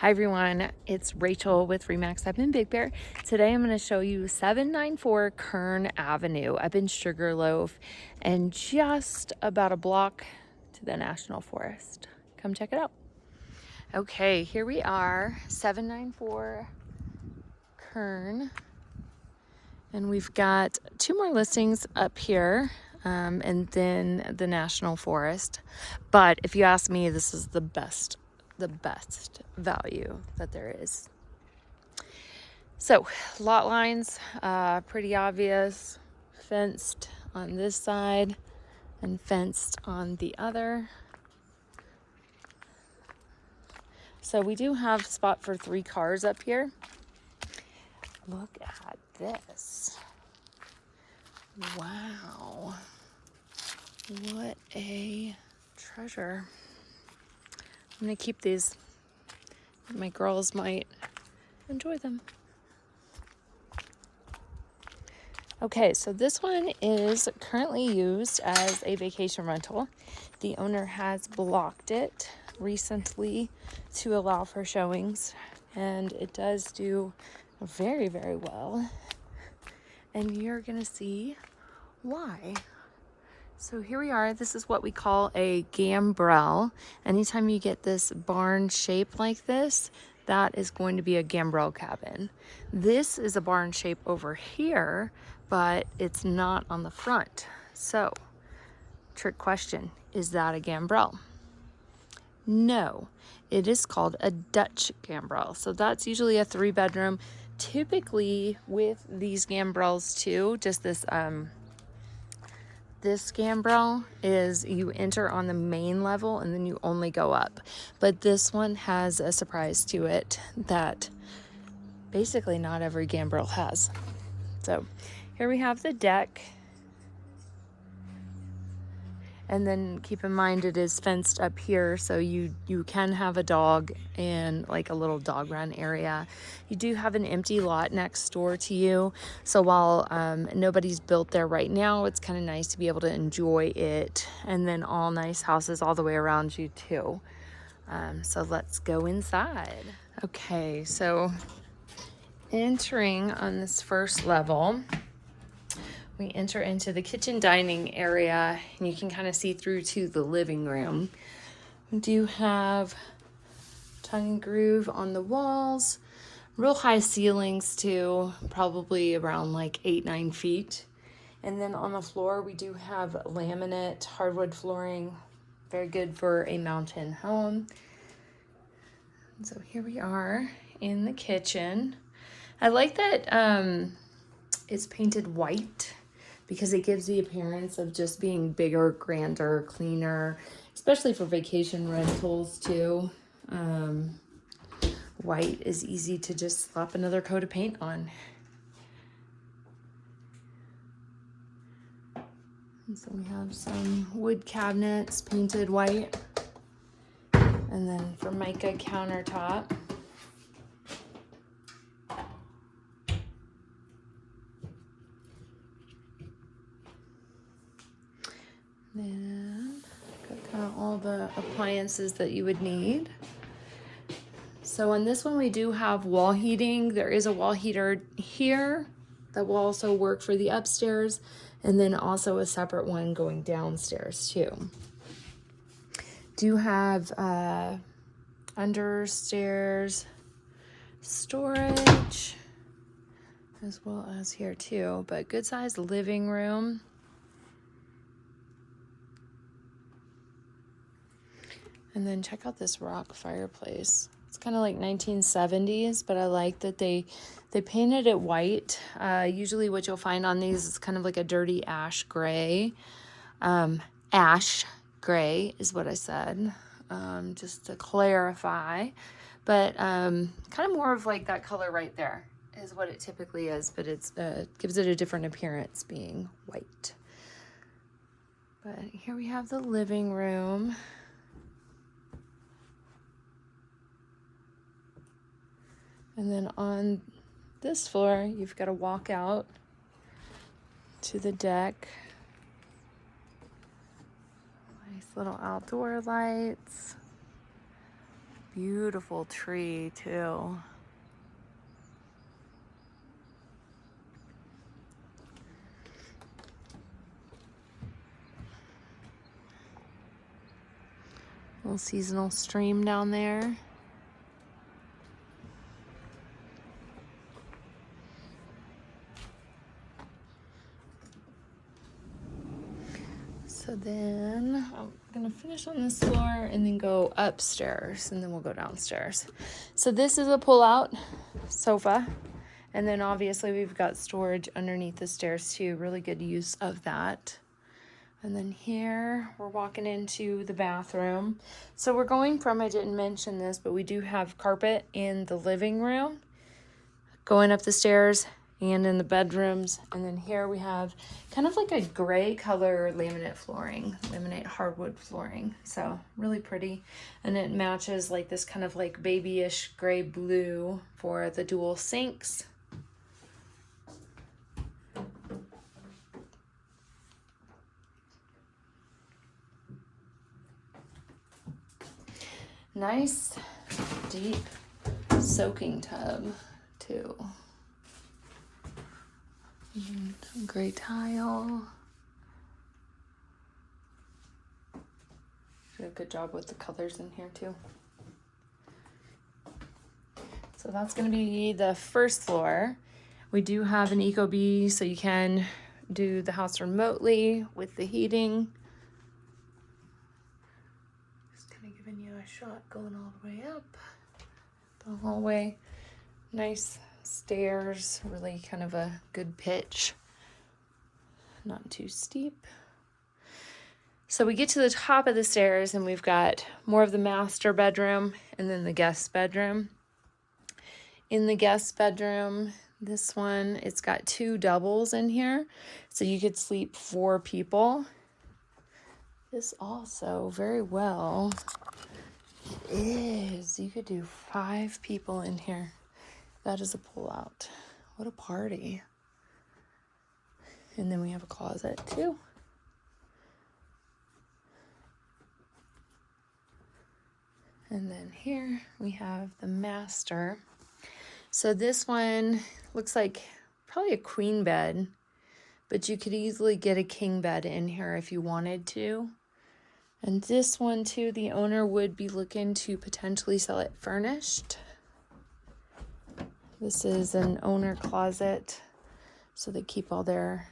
Hi everyone, it's Rachel with Remax up in Big Bear. Today I'm going to show you 794 Kern Avenue up in Sugarloaf and just about a block to the National Forest. Come check it out. Okay, here we are, 794 Kern, and we've got two more listings up here and then the National Forest. But if you ask me, this is the best value that there is. So lot lines, pretty obvious, fenced on this side and fenced on the other. So we do have spot for 3 cars up here. Look at this. Wow. What a treasure. I'm gonna keep these. My girls might enjoy them. Okay, so this one is currently used as a vacation rental. The owner has blocked it recently to allow for showings, and it does do very, very well. And you're gonna see why. So here we are. This is what we call a gambrel. Anytime you get this barn shape like this, that is going to be a gambrel cabin. This is a barn shape over here, but it's not on the front. So, trick question, is that a gambrel? No, it is called a Dutch gambrel. So that's usually a 3-bedroom. Typically with these gambrels too, just this gambrel is you enter on the main level and then you only go up. But this one has a surprise to it that basically not every gambrel has. So here we have the deck. And then keep in mind it is fenced up here, so you can have a dog and like a little dog run area. You do have an empty lot next door to you, so while nobody's built there right now, it's kind of nice to be able to enjoy it. And then all nice houses all the way around you too. So let's go inside. Okay, so entering on this first level, we enter into the kitchen dining area, and you can kind of see through to the living room. We do have tongue and groove on the walls, real high ceilings too, probably around like 8-9 feet. And then on the floor, we do have laminate hardwood flooring, very good for a mountain home. And so here we are in the kitchen. I like that it's painted white, because it gives the appearance of just being bigger, grander, cleaner, especially for vacation rentals too. White is easy to just slap another coat of paint on. And so we have some wood cabinets painted white, and then Formica countertop. Then got kind of all the appliances that you would need. So on this one, we do have wall heating. There is a wall heater here that will also work for the upstairs, and then also a separate one going downstairs too. Do have understairs storage as well as here too, but good sized living room. And then check out this rock fireplace. It's kind of like 1970s, but I like that they painted it white. Usually what you'll find on these is kind of like a dirty ash gray. Ash gray is what I said, just to clarify. But kind of more of like that color right there is what it typically is, but it's gives it a different appearance being white. But here we have the living room. And then on this floor, you've got to walk out to the deck. Nice little outdoor lights. Beautiful tree too. Little seasonal stream down there. So then I'm gonna finish on this floor and then go upstairs and then we'll go downstairs. So this is a pull-out sofa. And then obviously we've got storage underneath the stairs too. Really good use of that. And then here we're walking into the bathroom. So we're going from, I didn't mention this, but we do have carpet in the living room, going up the stairs and in the bedrooms. And then here we have kind of like a gray color laminate flooring, laminate hardwood flooring. So really pretty. And it matches like this kind of like babyish gray blue for the dual sinks. Nice, deep soaking tub, too. And some gray tile. Did a good job with the colors in here, too. So that's going to be the first floor. We do have an Ecobee, so you can do the house remotely with the heating. Giving you a shot going all the way up the hallway. Nice stairs, really kind of a good pitch, not too steep. So we get to the top of the stairs and we've got more of the master bedroom and then the guest bedroom. In the guest bedroom, this one, it's got 2 doubles in here, so you could sleep 4 people. This also very well is, you could do 5 people in here. That is a pull-out. What a party. And then we have a closet too. And then here we have the master. So this one looks like probably a queen bed, but you could easily get a king bed in here if you wanted to. And this one too, the owner would be looking to potentially sell it furnished. This is an owner closet, so they keep all their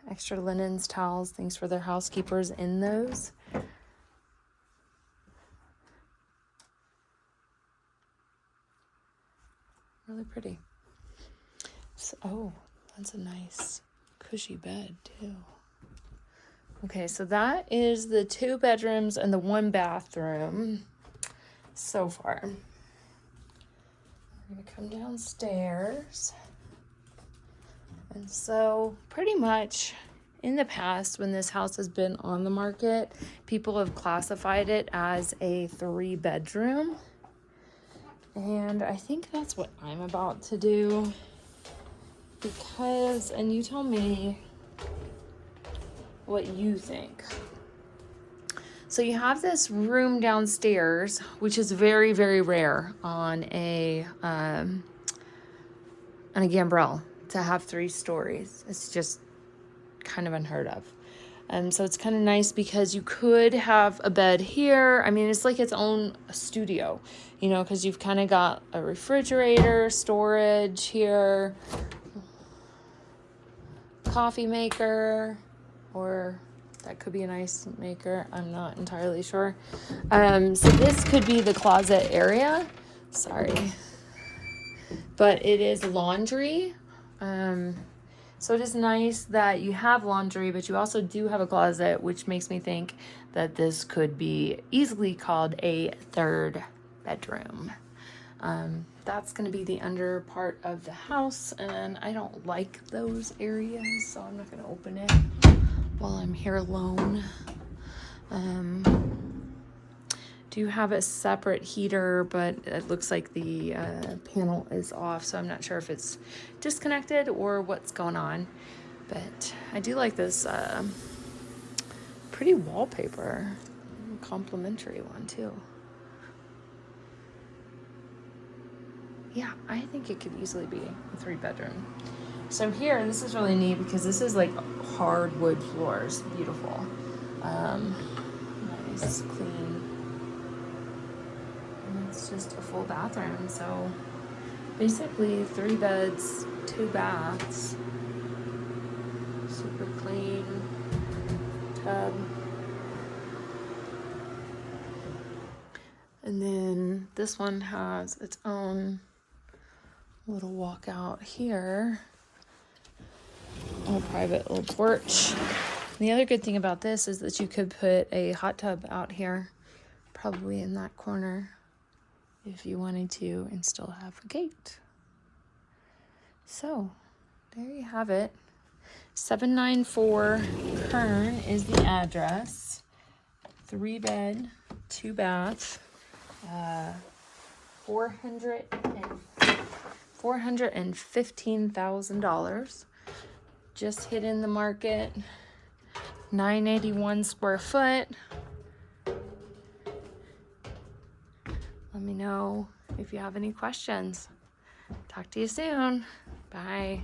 extra linens, towels, things for their housekeepers in those. Really pretty. So, oh, that's a nice cushy bed too. Okay, so that is the 2 bedrooms and the 1 bathroom so far. We're gonna come downstairs. And so pretty much in the past, when this house has been on the market, people have classified it as a 3-bedroom. And I think that's what I'm about to do. Because, and you tell me what you think. So you have this room downstairs, which is very, very rare on a gambrel to have 3 stories. It's just kind of unheard of. So it's kind of nice because you could have a bed here. I mean, it's like its own studio, you know, because you've kind of got a refrigerator, storage here, coffee maker, or that could be an ice maker. I'm not entirely sure. So this could be the closet area. Sorry. But it is laundry. So it is nice that you have laundry, but you also do have a closet, which makes me think that this could be easily called a 3rd bedroom. That's going to be the under part of the house, and I don't like those areas, so I'm not going to open it while I'm here alone. Do have a separate heater, but it looks like the panel is off, so I'm not sure if it's disconnected or what's going on. But I do like this pretty wallpaper, complimentary one too. Yeah, I think it could easily be a 3-bedroom. So here, this is really neat because this is like hardwood floors. Beautiful. Nice, clean. And it's just a full bathroom. So basically 3 beds, 2 baths. Super clean tub. And then this one has its own little walkout here. A private little porch. And the other good thing about this is that you could put a hot tub out here, probably in that corner, if you wanted to, and still have a gate. So, there you have it. 794 Kern is the address. 3 bed, 2 bath, $415,000. Just hit in the market. 981 square foot. Let me know if you have any questions. Talk to you soon. Bye.